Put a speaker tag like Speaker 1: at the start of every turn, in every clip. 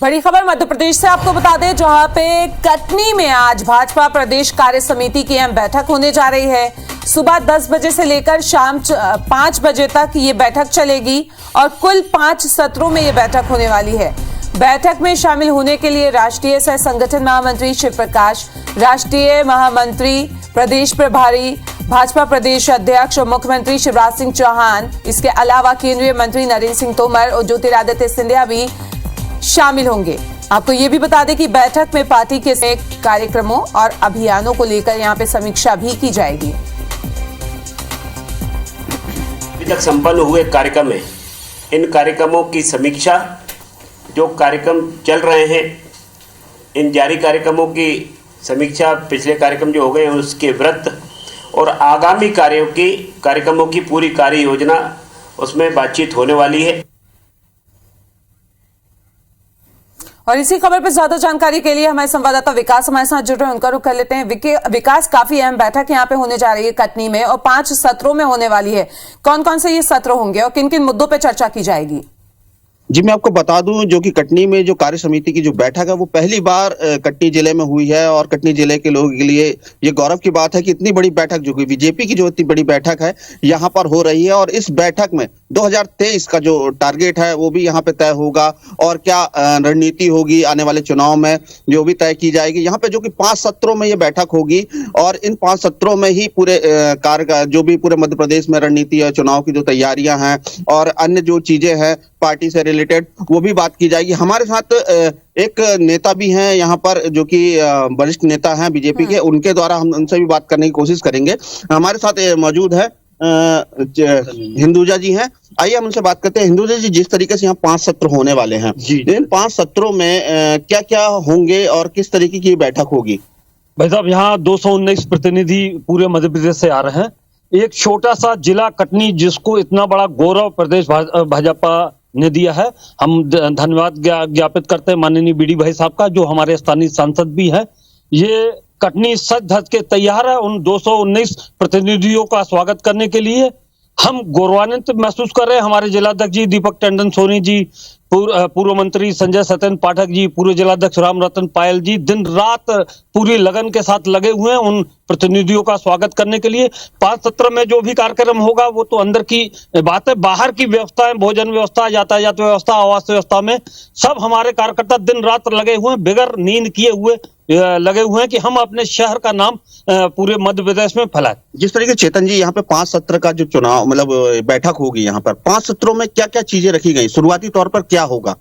Speaker 1: बड़ी खबर मध्य प्रदेश से आपको बता दें, जहां पे कटनी में आज भाजपा प्रदेश कार्य समिति की अहम बैठक होने जा रही है। सुबह 10 बजे से लेकर शाम 5 बजे तक ये बैठक चलेगी और कुल 5 सत्रों में ये बैठक होने वाली है। बैठक में शामिल होने के लिए राष्ट्रीय सह संगठन महामंत्री शिव प्रकाश, राष्ट्रीय महामंत्री, प्रदेश प्रभारी, भाजपा प्रदेश अध्यक्ष और मुख्यमंत्री शिवराज सिंह चौहान, इसके अलावा केंद्रीय मंत्री नरेंद्र सिंह तोमर और ज्योतिरादित्य सिंधिया भी शामिल होंगे। आपको ये भी बता दें कि बैठक में पार्टी के कार्यक्रमों और अभियानों को लेकर यहां पे समीक्षा भी की जाएगी।
Speaker 2: अभी तक संपन्न हुए कार्यक्रम है, इन कार्यक्रमों की समीक्षा, जो कार्यक्रम चल रहे हैं इन जारी कार्यक्रमों की समीक्षा, पिछले कार्यक्रम जो हो गए हैं उसके व्रत और आगामी कार्यक्रमों की पूरी कार्य योजना, उसमें बातचीत होने वाली है।
Speaker 1: और इसी खबर पर ज्यादा जानकारी के लिए हमारे संवाददाता विकास हमारे साथ जुड़ रहे हैं, उनका रुख कर लेते हैं। विकास, काफी अहम बैठक यहाँ पे होने जा रही है कटनी में और 5 सत्रों में होने वाली है। कौन कौन से ये सत्र होंगे और किन किन मुद्दों पर चर्चा की जाएगी?
Speaker 3: जी, मैं आपको बता दूं, जो कि कटनी में जो कार्य समिति की जो बैठक है वो पहली बार कटनी जिले में हुई है और कटनी जिले के लोगों के लिए ये गौरव की बात है कि इतनी बड़ी बैठक, जो कि बीजेपी की जो इतनी बड़ी बैठक है यहाँ पर हो रही है। और इस बैठक में 2023 का जो टारगेट है वो भी यहाँ पे तय होगा और क्या रणनीति होगी आने वाले चुनाव में, जो भी तय की जाएगी। यहाँ पे जो कि 5 सत्रों में ये बैठक होगी और इन 5 सत्रों में ही पूरे कार्य, जो भी पूरे मध्य प्रदेश में रणनीति है, चुनाव की जो तैयारियां हैं और अन्य जो चीजें हैं पार्टी से रिलेटेड, वो भी बात की जाएगी। हमारे साथ एक नेता भी हैं यहाँ पर, जो कि वरिष्ठ नेता हैं बीजेपी के, उनके द्वारा हम उनसे भी बात करने की कोशिश करेंगे। हमारे साथ मौजूद है हिंदुजा जी हैं, आइए हम उनसे बात करते हैं। हिंदुजा जी, जिस तरीके से यहाँ 5 सत्र होने वाले हैं, इन 5 सत्रों में क्या क्या होंगे और किस तरीके की बैठक होगी?
Speaker 4: भाई साहब, यहाँ 219 प्रतिनिधि पूरे मध्य प्रदेश से आ रहे हैं। एक छोटा सा जिला कटनी, जिसको इतना बड़ा गौरव प्रदेश भाजपा ने दिया है, हम धन्यवाद ज्ञापित करते हैं माननीय बीडी भाई साहब का, जो हमारे स्थानीय सांसद भी है। ये कटनी सज धज के तैयार है उन 219 प्रतिनिधियों का स्वागत करने के लिए। हम गौरवान्वित महसूस कर रहे हैं। हमारे जिलाध्यक्ष जी दीपक टंडन सोनी जी, पूर्व मंत्री संजय सत्यन पाठक जी, पूर्व जिलाध्यक्ष राम रतन पायल जी दिन रात पूरी लगन के साथ लगे हुए हैं उन प्रतिनिधियों का स्वागत करने के लिए। 5 सत्र में जो भी कार्यक्रम होगा वो तो अंदर की बात है, बाहर की व्यवस्था है, भोजन व्यवस्था, यातायात व्यवस्था, आवास व्यवस्था में सब हमारे कार्यकर्ता दिन रात लगे हुए हैं, बगैर नींद किए हुए लगे हुए हैं कि हम अपने शहर का नाम पूरे मध्य प्रदेश में फैलाएं।
Speaker 3: जिस तरीके चेतन जी, यहाँ पे 5 सत्र का जो चुनाव बैठक होगी, यहाँ पर 5 सत्रों में क्या क्या चीजें रखी गई, शुरुआती तौर पर क्या होगा?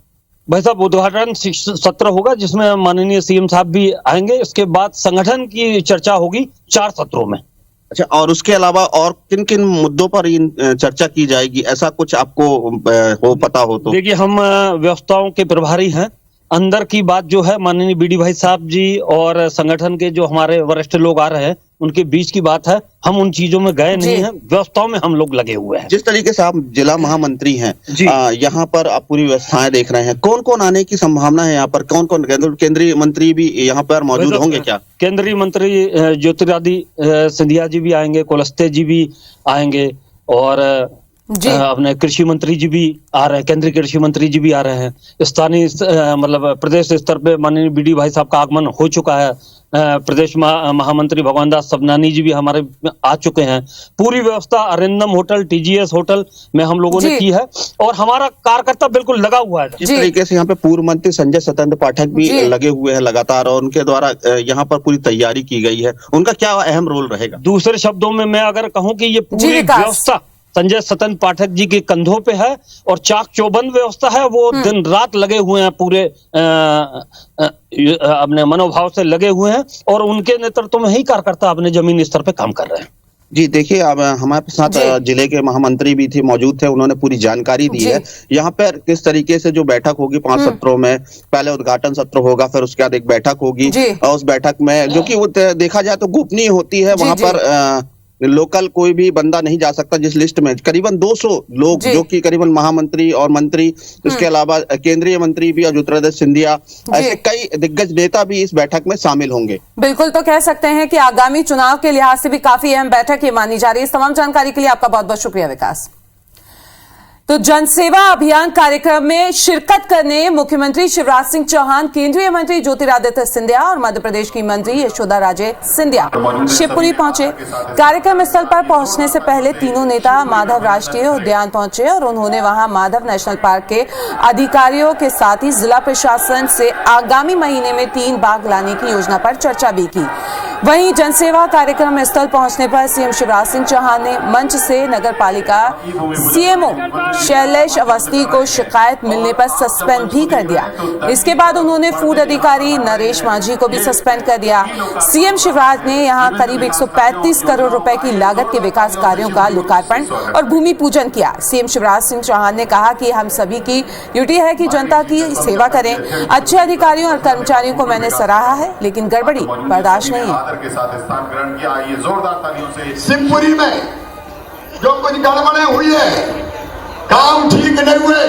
Speaker 4: भाई साहब, उद्घाटन सत्र होगा जिसमें माननीय सीएम साहब भी आएंगे। इसके बाद संगठन की चर्चा होगी 4 सत्रों में।
Speaker 3: अच्छा, और उसके अलावा और किन किन मुद्दों पर चर्चा की जाएगी, ऐसा कुछ आपको पता हो तो?
Speaker 4: देखिए, हम व्यवस्थाओं के प्रभारी हैं। अंदर की बात जो है माननीय बीडी भाई साहब जी और संगठन के जो हमारे वरिष्ठ लोग आ रहे हैं उनके बीच की बात है। हम उन चीजों में गए नहीं हैं, व्यवस्थाओं में हम लोग लगे हुए हैं।
Speaker 3: जिस तरीके से आप जिला महामंत्री हैं, यहाँ पर आप पूरी व्यवस्थाएं देख रहे हैं, कौन कौन आने की संभावना है यहाँ पर? कौन कौन केंद्रीय मंत्री भी यहाँ पर मौजूद होंगे क्या?
Speaker 4: केंद्रीय मंत्री ज्योतिरादित्य सिंधिया जी भी आएंगे, कुलस्ते जी भी आएंगे और अपने कृषि मंत्री जी भी आ रहे हैं, केंद्रीय कृषि मंत्री जी भी आ रहे हैं। स्थानीय प्रदेश स्तर पे माननीय बीडी भाई साहब का आगमन हो चुका है। प्रदेश महामंत्री भगवान दास सबनानी जी भी हमारे आ चुके हैं। पूरी व्यवस्था अरिंदम होटल, TGS होटल में हम लोगों ने की है और हमारा कार्यकर्ता बिल्कुल लगा हुआ है।
Speaker 3: जिस तरीके से यहाँ पे पूर्व मंत्री संजय सत्यन पाठक भी लगे हुए हैं लगातार और उनके द्वारा यहाँ पर पूरी तैयारी की गई है, उनका क्या अहम रोल रहेगा?
Speaker 4: दूसरे शब्दों में मैं अगर कहूँ कि ये पूरी व्यवस्था संजय सत्यन पाठक जी के कंधों पे है और चाक चौबंद व्यवस्था है। वो दिन रात लगे हुए हैं, पूरे अपने मनोभाव से लगे हुए हैं और उनके नेतृत्व में ही कार्यकर्ता अपने जमीनी स्तर पे काम कर रहे हैं।
Speaker 3: जी, देखिए, अब हमारे साथ जिले के महामंत्री भी थे, मौजूद थे, उन्होंने पूरी जानकारी दी है। यहाँ पर किस तरीके से जो बैठक होगी 5 सत्रों में, पहले उद्घाटन सत्र होगा, फिर उसके बाद एक बैठक होगी और उस बैठक में, जो कि वो देखा जाए तो गोपनीय होती है, वहां पर लोकल कोई भी बंदा नहीं जा सकता। जिस लिस्ट में करीबन 200 लोग, जो कि करीबन महामंत्री और मंत्री, इसके अलावा केंद्रीय मंत्री भी और ज्योतिरादित्य सिंधिया, ऐसे कई दिग्गज नेता भी इस बैठक में शामिल होंगे।
Speaker 1: बिल्कुल, तो कह सकते हैं कि आगामी चुनाव के लिहाज से भी काफी अहम बैठक ये मानी जा रही है। इस तमाम जानकारी के लिए आपका बहुत बहुत शुक्रिया विकास। तो जनसेवा अभियान कार्यक्रम में शिरकत करने मुख्यमंत्री शिवराज सिंह चौहान, केंद्रीय मंत्री ज्योतिरादित्य सिंधिया और मध्य प्रदेश की मंत्री यशोदा राजे सिंधिया शिवपुरी पहुंचे। कार्यक्रम स्थल पर पहुंचने से पहले तीनों नेता माधव राष्ट्रीय उद्यान पहुंचे और उन्होंने वहां माधव नेशनल पार्क के अधिकारियों के साथ ही जिला प्रशासन से आगामी महीने में 3 बाघ लाने की योजना पर चर्चा भी की। वहीं जनसेवा कार्यक्रम स्थल पहुंचने पर सीएम शिवराज सिंह चौहान ने मंच से नगर पालिका सीएमओ शैलेश अवस्थी को शिकायत मिलने पर सस्पेंड भी कर दिया। इसके बाद उन्होंने फूड अधिकारी नरेश माझी को भी सस्पेंड कर दिया। सीएम शिवराज ने यहां करीब 135 करोड़ रुपए की लागत के विकास कार्यों का लोकार्पण और भूमि पूजन किया। सीएम शिवराज सिंह चौहान ने कहा कि हम सभी की ड्यूटी है कि जनता की सेवा करें। अच्छे अधिकारियों और कर्मचारियों को मैंने सराहा है, लेकिन गड़बड़ी बर्दाश्त नहीं है।
Speaker 5: के साथ स्थान ग्रहण किया। आइए जोरदार तालियों से। शिवपुरी में जो कुछ गड़बड़े हुई है, काम ठीक नहीं हुए,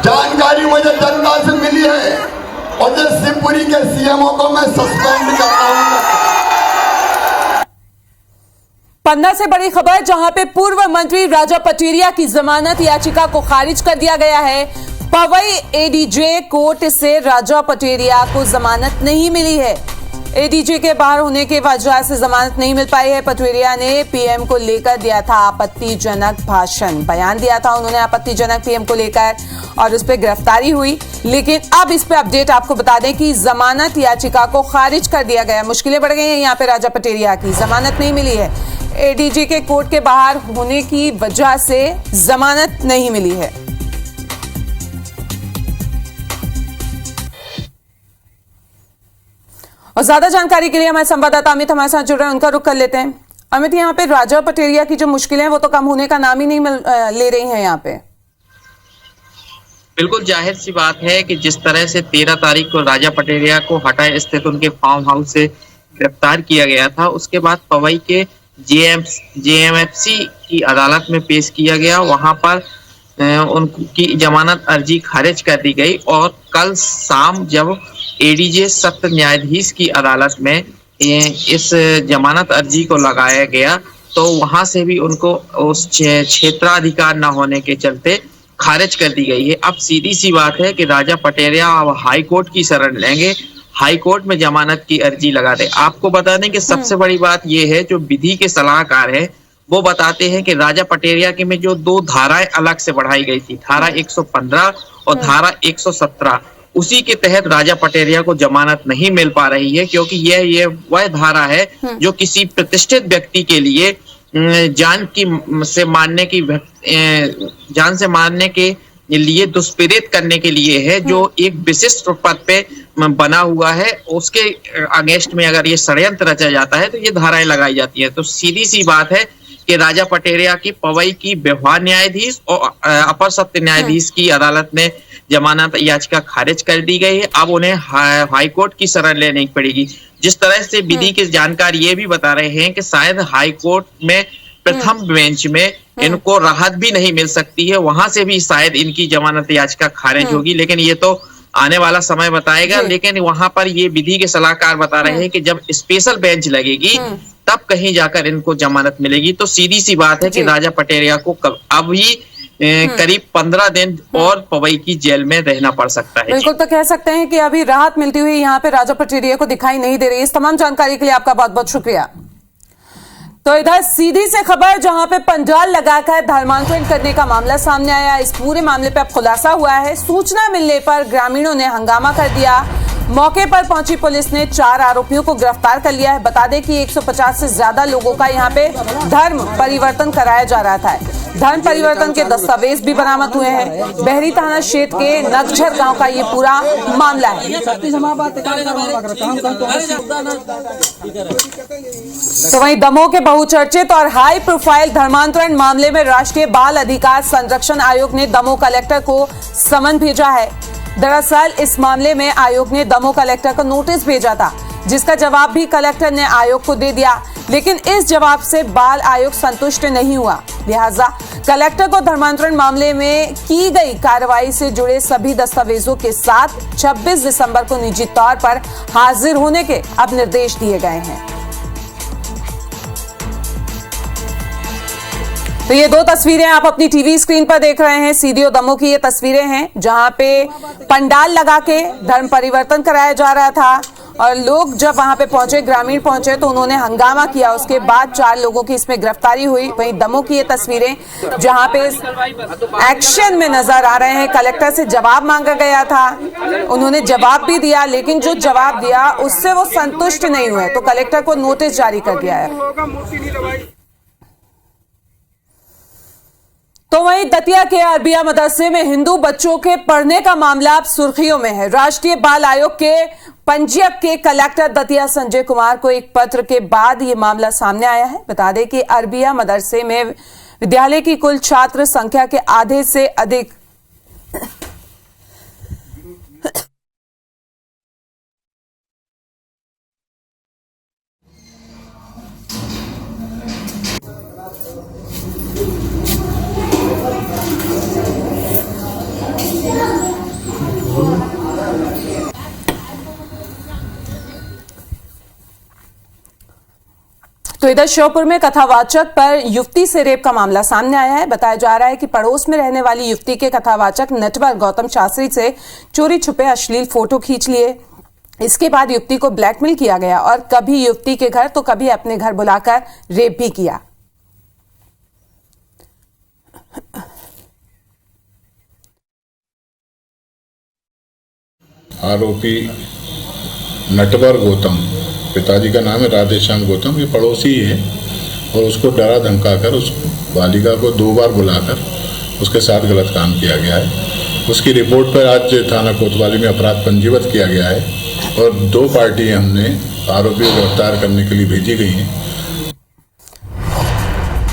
Speaker 5: जानकारी मुझे जनता से मिली है और जिस शिवपुरी के सीएमओ को मैं सस्पेंड करता हूं।
Speaker 1: पन्ना से बड़ी खबर, जहां पे पूर्व मंत्री राजा पटेरिया की जमानत याचिका को खारिज कर दिया गया है। पवई एडीजे कोर्ट से राजा पटेरिया को जमानत नहीं मिली है। एडीजे के बाहर होने के वजह से जमानत नहीं मिल पाई है। पटेरिया ने पीएम को लेकर दिया था आपत्तिजनक भाषण, बयान दिया था उन्होंने आपत्तिजनक पीएम को लेकर और उस पर गिरफ्तारी हुई। लेकिन अब इस पे अपडेट आपको बता दें कि जमानत याचिका को खारिज कर दिया गया। मुश्किलें बढ़ गई हैं यहाँ पे राजा पटेरिया की, जमानत नहीं मिली है। एडीजे के कोर्ट के बाहर होने की वजह से जमानत नहीं मिली है। और ज्यादा जानकारी के लिए हमारे संवाददाता अमित हमारे साथ जुड़ रहे हैं, उनका रुख कर लेते हैं। अमित, यहाँ पे राजा पटेरिया की जो मुश्किलें हैं वो तो कम होने का नाम ही नहीं ले रही हैं यहाँ पे।
Speaker 6: बिल्कुल जाहिर सी बात है कि जिस तरह से 13 तारीख को राजा पटेरिया को हटाए स्थित उनके फार्म हाउस से गिरफ्तार किया गया था, उसके बाद पवई के जेएमएफसी की अदालत में पेश किया गया। वहां पर उनकी जमानत अर्जी खारिज कर दी गई और कल शाम जब एडीजे सत्र न्यायाधीश की अदालत में इस जमानत अर्जी को लगाया गया तो वहां से भी उनको उस क्षेत्राधिकार न होने के चलते खारिज कर दी गई है। अब सीधी सी बात है कि राजा पटेरिया अब हाई कोर्ट की शरण लेंगे, हाई कोर्ट में जमानत की अर्जी लगा दे। आपको बता दें कि सबसे बड़ी बात यह है, जो विधि के सलाहकार है वो बताते हैं कि राजा पटेरिया के में जो 2 धाराएं अलग से बढ़ाई गई थी, धारा 115 और धारा 117, उसी के तहत राजा पटेरिया को जमानत नहीं मिल पा रही है, क्योंकि ये वह धारा है जो किसी प्रतिष्ठित व्यक्ति के लिए जान से मारने के लिए दुष्प्रेरित करने के लिए है, जो एक विशिष्ट पद पे बना हुआ है। उसके अगेंस्ट में अगर ये षड्यंत्र रचा जाता है तो ये धाराएं लगाई जाती है। तो सीधी सी बात है कि राजा पटेरिया की पवई की व्यवहार न्यायाधीश और अपर सत्र न्यायाधीश की अदालत ने जमानत याचिका खारिज कर दी गई है। अब उन्हें हाई कोर्ट की शरण लेनी पड़ेगी। जिस तरह से विधि के जानकार ये भी बता रहे हैं कि शायद हाई कोर्ट में प्रथम बेंच में इनको राहत भी नहीं मिल सकती है, वहां से भी शायद इनकी जमानत याचिका खारिज होगी, लेकिन ये तो आने वाला समय बताएगा। लेकिन वहां पर ये विधि के सलाहकार बता रहे हैं कि जब स्पेशल बेंच लगेगी तब कहीं जाकर इनको जमानत मिलेगी। तो सीधी सी बात है कि राजा पटेरिया को अभी करीब 15 दिन और पवई की जेल में रहना पड़ सकता है।
Speaker 1: बिल्कुल, तो कह सकते हैं कि अभी राहत मिलती हुई यहाँ पे राजा पटेरिया को दिखाई नहीं दे रही। इस तमाम जानकारी के लिए आपका बहुत बहुत शुक्रिया। तो इधर सीधी से खबर, जहां पे पंडाल लगाकर धर्मांतरण करने का मामला सामने आया। इस पूरे मामले पे अब खुलासा हुआ है। सूचना मिलने पर ग्रामीणों ने हंगामा कर दिया। मौके पर पहुंची पुलिस ने 4 आरोपियों को गिरफ्तार कर लिया है। बता दें कि 150 से ज्यादा लोगों का यहां पे धर्म परिवर्तन कराया जा रहा था। धर्म परिवर्तन के दस्तावेज भी बरामद हुए हैं। बहरी थाना क्षेत्र के नगझर गांव का ये पूरा मामला है। तो वहीं दमोह के बहुचर्चित और हाई प्रोफाइल धर्मांतरण मामले में राष्ट्रीय बाल अधिकार संरक्षण आयोग ने दमोह कलेक्टर को समन भेजा है। दरअसल इस मामले में आयोग ने दमोह कलेक्टर को नोटिस भेजा था, जिसका जवाब भी कलेक्टर ने आयोग को दे दिया। लेकिन इस जवाब से बाल आयोग संतुष्ट नहीं हुआ, लिहाजा कलेक्टर को धर्मांतरण मामले में की गई कार्रवाई से जुड़े सभी दस्तावेजों के साथ 26 दिसंबर को निजी तौर पर हाजिर होने के अब निर्देश दिए गए हैं। तो ये दो तस्वीरें आप अपनी टीवी स्क्रीन पर देख रहे हैं। सीडीओ दमोह की ये तस्वीरें हैं जहां पे पंडाल लगा के धर्म परिवर्तन कराया जा रहा था और लोग जब वहां पे पहुंचे, ग्रामीण पहुंचे, तो उन्होंने हंगामा किया। उसके बाद 4 लोगों की इसमें गिरफ्तारी हुई। वहीं दमोह की ये तस्वीरें जहां पे एक्शन में नजर आ रहे हैं। कलेक्टर से जवाब मांगा गया था, उन्होंने जवाब भी दिया, लेकिन जो जवाब दिया उससे वो संतुष्ट नहीं हुए तो कलेक्टर को नोटिस जारी कर दिया है। तो वहीं दतिया के अरबिया मदरसे में हिंदू बच्चों के पढ़ने का मामला अब सुर्खियों में है। राष्ट्रीय बाल आयोग के पंजीयक के कलेक्टर दतिया संजय कुमार को एक पत्र के बाद ये मामला सामने आया है। बता दें कि अरबिया मदरसे में विद्यालय की कुल छात्र संख्या के आधे से अधिक तो इधर श्योपुर में कथावाचक पर युवती से रेप का मामला सामने आया है। बताया जा रहा है कि पड़ोस में रहने वाली युवती के कथावाचक नटवर गौतम शास्त्री से चोरी छुपे अश्लील फोटो खींच लिए। इसके बाद युवती को ब्लैकमेल किया गया और कभी युवती के घर तो कभी अपने घर बुलाकर रेप भी किया।
Speaker 7: आरोपी नटवर गौतम, पिताजी का नाम है राधेश्याम गौतम, ये पड़ोसी ही है और उसको डरा धमका कर उस बालिका को 2 बार बुलाकर उसके साथ गलत काम किया गया है। उसकी रिपोर्ट पर आज थाना कोतवाली में अपराध पंजीबद्ध किया गया है और 2 पार्टियां हमने आरोपी को गिरफ्तार करने के लिए भेजी गई हैं।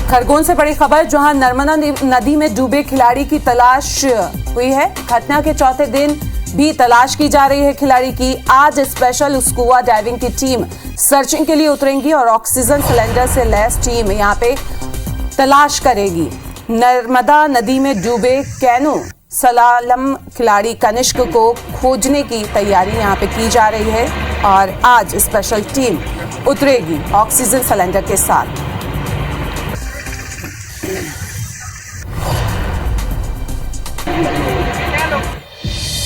Speaker 1: खरगोन से बड़ी खबर, जहां नर्मदा नदी में डूबे खिलाड़ी की तलाश हुई है। घटना के चौथे दिन भी तलाश की जा रही है खिलाड़ी की। आज स्पेशल स्कूबा डाइविंग की टीम सर्चिंग के लिए उतरेंगी और ऑक्सीजन सिलेंडर से लैस टीम यहां पे तलाश करेगी। नर्मदा नदी में डूबे कैनो सलालम खिलाड़ी कनिष्क को खोजने की तैयारी यहां पे की जा रही है और आज स्पेशल टीम उतरेगी ऑक्सीजन सिलेंडर के साथ।